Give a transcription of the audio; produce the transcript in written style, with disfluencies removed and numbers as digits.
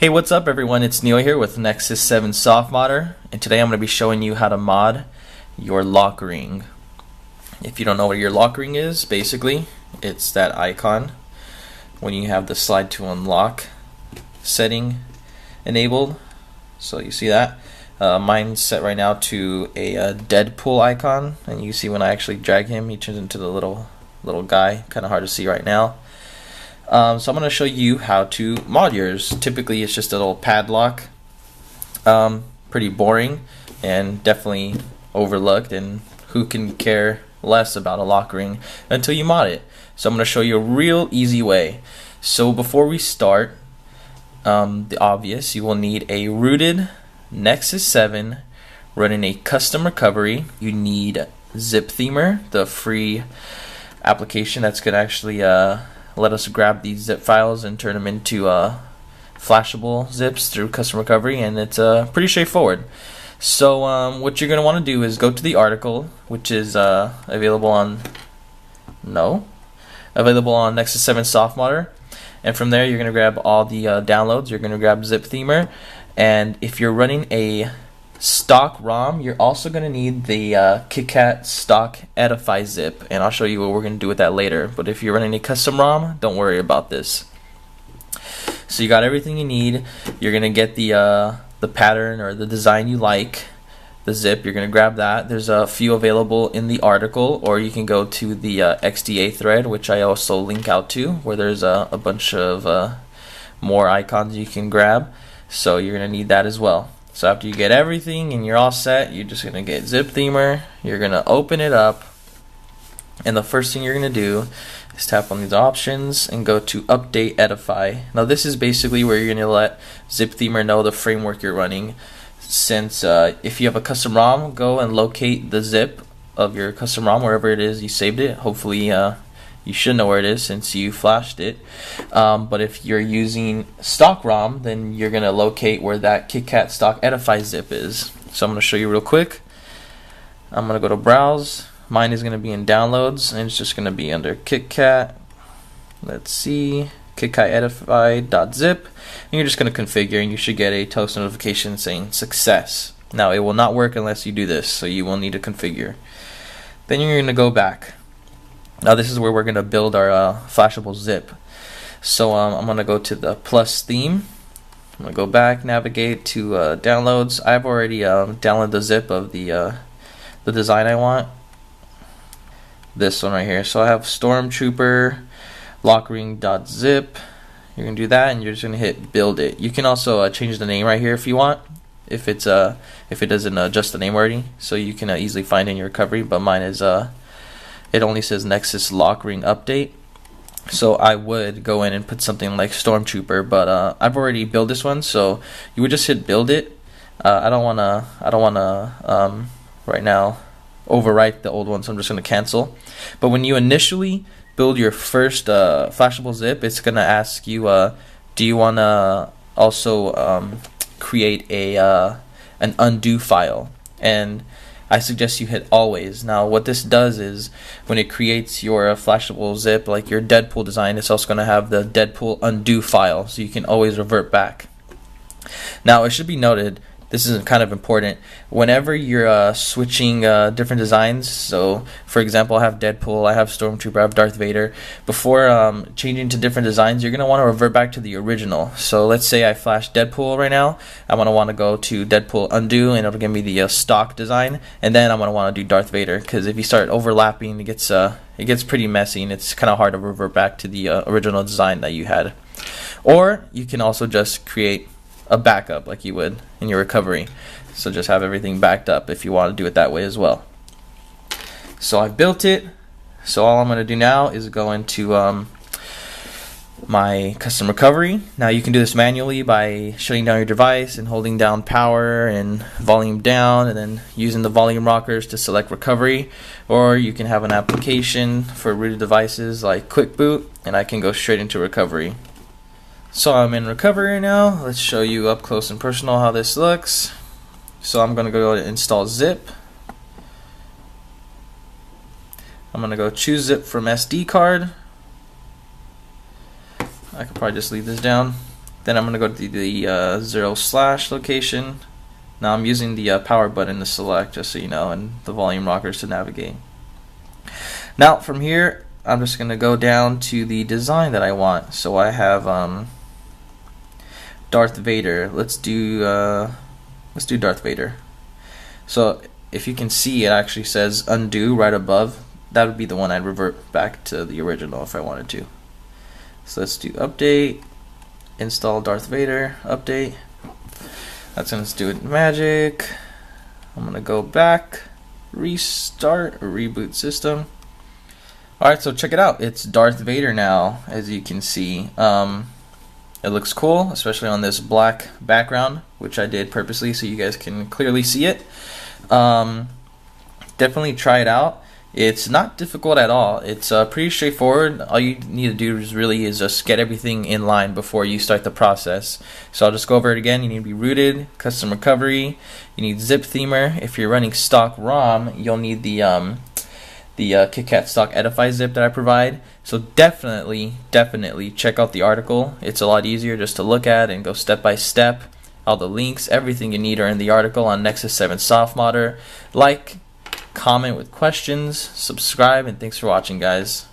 Hey, what's up everyone? It's Neil here with Nexus 7 Softmodder, and today I'm going to be showing you how to mod your lock ring. If you don't know what your lock ring is, basically it's that icon when you have the slide to unlock setting enabled. So you see that? Mine's set right now to a Deadpool icon, and you see when I actually drag him, he turns into the little guy. Kind of hard to see right now. So I'm going to show you how to mod yours. Typically it's just a little padlock. Pretty boring and definitely overlooked, and who can care less about a lock ring until you mod it. So I'm going to show you a real easy way. So before we start, the obvious, you will need a rooted Nexus 7 running a custom recovery. You need ZipThemer, the free application that's going to actually let us grab these zip files and turn them into flashable zips through custom recovery, and it's pretty straightforward. So what you're going to want to do is go to the article, which is available on Nexus 7 Softmodder, and from there you're going to grab all the downloads. You're going to grab ZipThemer, and if you're running a stock ROM, you're also going to need the KitKat stock Edify zip, and I'll show you what we're going to do with that later. But if you're running a custom ROM, don't worry about this. So you got everything you need. You're going to get the pattern or the design you like, the zip. You're going to grab that. There's a few available in the article, or you can go to the XDA thread, which I also link out to, where there's a bunch of more icons you can grab. So you're going to need that as well. So after you get everything and you're all set, you're just going to get ZipThemer, you're going to open it up, and the first thing you're going to do is tap on these options and go to Update Edify. Now this is basically where you're going to let ZipThemer know the framework you're running. Since if you have a custom ROM, go and locate the zip of your custom ROM wherever it is you saved it. Hopefully you should know where it is since you flashed it. But if you're using stock ROM, then you're going to locate where that KitKat stock Edify zip is. So I'm going to show you real quick. I'm going to go to Browse. Mine is going to be in Downloads, and it's just going to be under KitKat. Let's see, KitKat Edify.zip. And you're just going to configure, and you should get a toast notification saying success. Now it will not work unless you do this, so you will need to configure. Then you're going to go back. Now this is where we're going to build our flashable zip. So I'm going to go to the plus theme. I'm going to go back, navigate to downloads. I've already downloaded the zip of the design I want. This one right here. So I have Stormtrooper lockring.zip. You're going to do that, and you're just going to hit build it. You can also change the name right here if you want. If it doesn't adjust the name already, so you can easily find it in your recovery. But mine is it only says Nexus Lock Ring Update. So I would go in and put something like Stormtrooper, but I've already built this one, so you would just hit build it. I don't wanna right now overwrite the old one, so I'm just gonna cancel. But when you initially build your first flashable zip, it's gonna ask you, do you wanna also create an undo file? And I suggest you hit always. Now what this does is when it creates your flashable zip, like your Deadpool design, it's also going to have the Deadpool undo file, so you can always revert back. Now it should be noted, this is kind of important, whenever you're switching different designs. So for example, I have Deadpool, I have Stormtrooper, I have Darth Vader. Before changing to different designs, you're going to want to revert back to the original. So let's say I flash Deadpool right now. I'm going to want to go to Deadpool undo, and it'll give me the stock design, and then I'm going to want to do Darth Vader, because if you start overlapping, it gets pretty messy, and it's kind of hard to revert back to the original design that you had. Or you can also just create a backup like you would in your recovery. So just have everything backed up if you want to do it that way as well. So I've built it. So all I'm going to do now is go into my custom recovery. Now you can do this manually by shutting down your device and holding down power and volume down, and then using the volume rockers to select recovery. Or you can have an application for rooted devices like Quick Boot, and I can go straight into recovery. So I'm in recovery now. Let's show you up close and personal how this looks. So I'm going to go to install zip. I'm going to go choose zip from SD card. I could probably just leave this down. Then I'm going to go to the 0/ location. Now I'm using the power button to select, just so you know, and the volume rockers to navigate. Now from here, I'm just going to go down to the design that I want. So I have Darth Vader. Let's do Darth Vader. So if you can see, it actually says undo right above. That would be the one I'd revert back to the original if I wanted to. So let's do update, install Darth Vader, update. That's going to do it magic. I'm going to go back, restart or reboot system. Alright, so check it out. It's Darth Vader now, as you can see. It looks cool, especially on this black background, which I did purposely so you guys can clearly see it. Definitely try it out. It's not difficult at all. It's pretty straightforward. All you need to do is just get everything in line before you start the process. So I'll just go over it again. You need to be rooted, custom recovery. You need ZipThemer. If you're running stock ROM, you'll need the KitKat stock Edify zip that I provide. So definitely check out the article. It's a lot easier just to look at and go step by step. All the links, everything you need are in the article on Nexus 7 Softmodder. Like, comment with questions, subscribe, and thanks for watching, guys.